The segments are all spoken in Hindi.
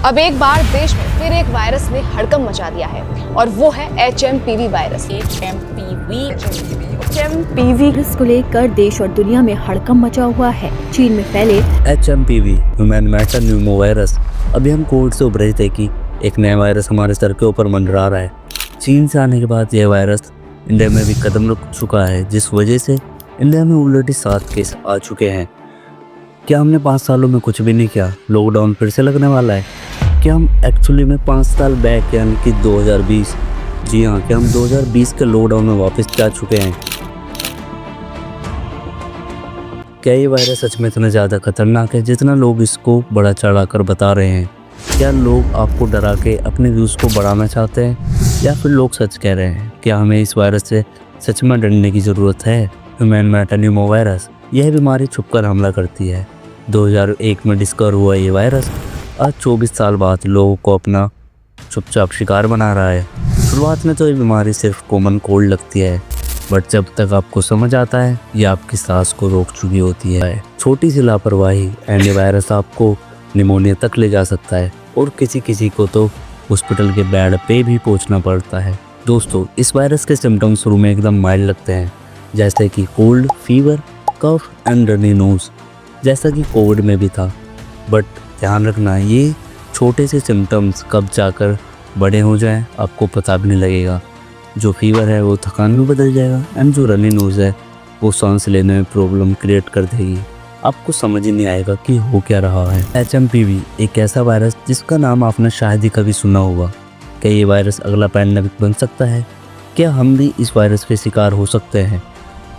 अब एक बार देश में फिर एक वायरस ने हड़कंप मचा दिया है और वो है HMPV वायरस। HMPV वायरस को लेकर देश और दुनिया में हड़कंप मचा हुआ है। चीन में फैले HMPV ह्यूमन मेटान्यूमो वायरस। अभी हम कोविड से उभरे थे कि एक नया वायरस हमारे सर के ऊपर मंडरा रहा है। चीन से आने के बाद यह वायरस इंडिया में भी कदम रख चुका है, जिस वजह से इंडिया में ऑलरेडी 7 केस आ चुके हैं। क्या हमने 5 सालों में कुछ भी नहीं किया? लॉकडाउन फिर से लगने वाला है। क्या हम एक्चुअली में 5 साल बैक यानी कि 2020, जी हाँ, क्या हम 2020 के लॉकडाउन में वापस जा चुके हैं? क्या ये वायरस सच में इतना ज़्यादा खतरनाक है जितना लोग इसको बढ़ा चढ़ा कर बता रहे हैं? क्या लोग आपको डरा के अपने व्यूज़ को बढ़ाना चाहते हैं या फिर लोग सच कह रहे हैं? क्या हमें इस वायरस से सच में डरने की ज़रूरत है? ह्यूमन मेटान्यूमो वायरस, यह बीमारी छुपकर हमला करती है। 2001 में डिस्कवर हुआ ये वायरस आज 24 साल बाद लोगों को अपना चुपचाप शिकार बना रहा है। शुरुआत में तो ये बीमारी सिर्फ कॉमन कोल्ड लगती है, बट जब तक आपको समझ आता है ये आपकी सांस को रोक चुकी होती है। छोटी सी लापरवाही एंड वायरस आपको निमोनिया तक ले जा सकता है और किसी को तो हॉस्पिटल के बेड पे भी पहुंचना पड़ता है। दोस्तों, इस वायरस के सिम्टम्स शुरू में एकदम माइल्ड लगते हैं, जैसे कि cold, fever, cough and runny nose, जैसा कि कोविड में भी था। बट ध्यान रखना, ये छोटे से सिम्टम्स कब जाकर बड़े हो जाएं आपको पता भी नहीं लगेगा। जो फीवर है वो थकान में बदल जाएगा एंड जो रनी नोज है वो सांस लेने में प्रॉब्लम क्रिएट कर देगी। आपको समझ ही नहीं आएगा कि हो क्या रहा है। HMPV एक ऐसा वायरस जिसका नाम आपने शायद ही कभी सुना होगा। क्या ये वायरस अगला पैंडेमिक बन सकता है? क्या हम भी इस वायरस के शिकार हो सकते हैं?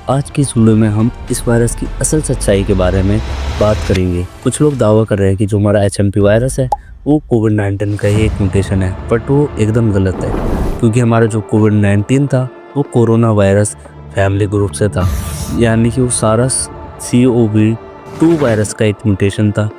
आज की इस वीडियो में हम इस वायरस की असल सच्चाई के बारे में बात करेंगे। कुछ लोग दावा कर रहे हैं कि जो हमारा HMP वायरस है वो कोविड-19 का ही एक म्यूटेशन है, बट वो एकदम गलत है, क्योंकि हमारा जो कोविड-19 था वो कोरोना वायरस फैमिली ग्रुप से था, यानी कि वो सारस CoV-2 वायरस का एक म्यूटेशन था।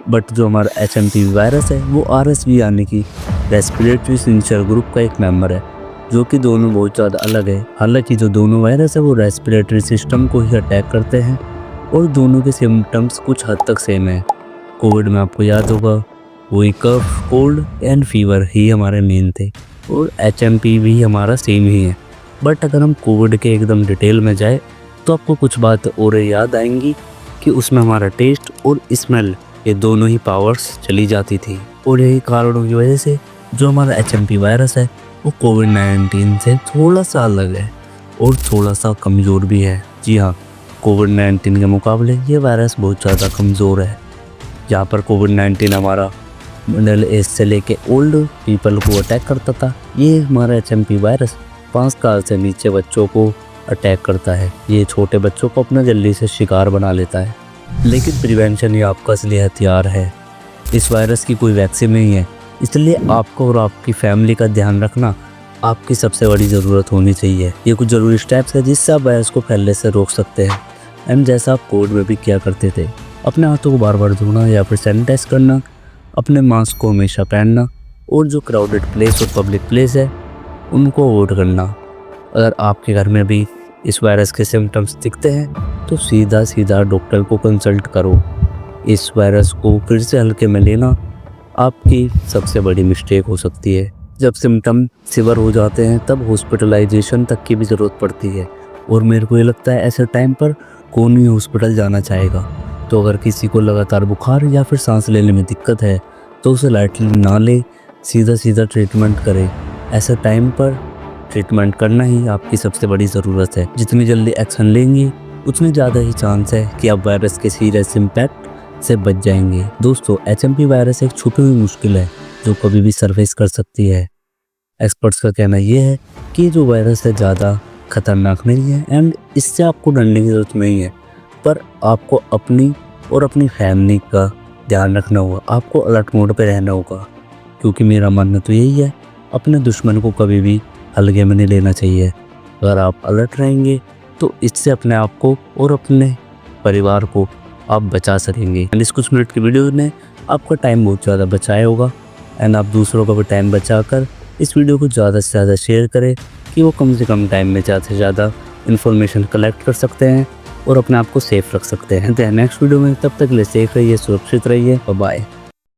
बट जो हमारा HMPV वायरस है वो RSV यानी कि रेस्पिरेटरी सिंचर ग्रुप का एक मेंबर है, जो कि दोनों बहुत ज़्यादा अलग है। हालांकि जो दोनों वायरस है वो रेस्पिरेटरी सिस्टम को ही अटैक करते हैं और दोनों के सिम्टम्स कुछ हद तक सेम है। कोविड में आपको याद होगा वही कफ, कोल्ड एंड फीवर ही हमारे मेन थे और HMPV हमारा सेम ही है। बट अगर हम कोविड के एकदम डिटेल में जाए तो आपको कुछ बात और याद आएंगी कि उसमें हमारा टेस्ट और स्मेल, ये दोनों ही पावर्स चली जाती थी। और यही कारणों की वजह से जो हमारा HMP वायरस है वो कोविड-19 से थोड़ा सा अलग है और थोड़ा सा कमज़ोर भी है। जी हाँ, कोविड-19 के मुकाबले ये वायरस बहुत ज़्यादा कमज़ोर है। जहाँ पर कोविड-19 हमारा मिडिल एज से लेके ओल्ड पीपल को अटैक करता था, ये हमारा HMP वायरस 5 साल से नीचे बच्चों को अटैक करता है। ये छोटे बच्चों को अपना जल्दी से शिकार बना लेता है। लेकिन प्रिवेंशन ही आपका असली हथियार है। इस वायरस की कोई वैक्सीन नहीं है, इसलिए आपको और आपकी फैमिली का ध्यान रखना आपकी सबसे बड़ी ज़रूरत होनी चाहिए। ये कुछ ज़रूरी स्टेप्स है जिससे आप वायरस को फैलने से रोक सकते हैं। एंड जैसा आप कोविड में भी किया करते थे, अपने हाथों को बार बार धोना या फिर सैनिटाइज करना, अपने मास्क को हमेशा पहनना और जो क्राउडेड प्लेस और पब्लिक प्लेस है उनको अवॉइड करना। अगर आपके घर में भी इस वायरस के सिम्टम्स दिखते हैं तो सीधा डॉक्टर को कंसल्ट करो। इस वायरस को फिर से हल्के में लेना आपकी सबसे बड़ी मिस्टेक हो सकती है। जब सिम्टम सिवियर हो जाते हैं तब हॉस्पिटलाइजेशन तक की भी ज़रूरत पड़ती है और मेरे को ये लगता है ऐसे टाइम पर कौन ही हॉस्पिटल जाना चाहेगा। तो अगर किसी को लगातार बुखार या फिर सांस लेने में दिक्कत है तो उसे लाइटली ना ले, सीधा ट्रीटमेंट करें। ऐसे टाइम पर ट्रीटमेंट करना ही आपकी सबसे बड़ी ज़रूरत है। जितनी जल्दी एक्शन लेंगे उतनी ज़्यादा ही चांस है कि आप वायरस के सीरियस इम्पैक्ट से बच जाएंगे। दोस्तों, HMP वायरस एक छुपी हुई मुश्किल है जो कभी भी सरफेस कर सकती है। एक्सपर्ट्स का कहना यह है कि जो वायरस है ज़्यादा खतरनाक नहीं है एंड इससे आपको डरने की ज़रूरत नहीं है, पर आपको अपनी और अपनी फैमिली का ध्यान रखना होगा। आपको अलर्ट मोड पे रहना होगा, क्योंकि मेरा मानना तो यही है, अपने दुश्मन को कभी भी हल्के में नहीं लेना चाहिए। अगर आप अलर्ट रहेंगे तो इससे अपने आप को और अपने परिवार को आप बचा सकेंगे। एंड इस कुछ मिनट की वीडियो ने आपका टाइम बहुत ज़्यादा बचाया होगा एंड आप दूसरों का भी टाइम बचाकर इस वीडियो को ज़्यादा से ज़्यादा शेयर करें कि वो कम से कम टाइम में ज़्यादा से ज़्यादा इन्फॉर्मेशन कलेक्ट कर सकते हैं और अपने आप को सेफ रख सकते हैं। नेक्स्ट वीडियो में, तब तक के लिए सेफ रहिए, सुरक्षित रहिए, बाय।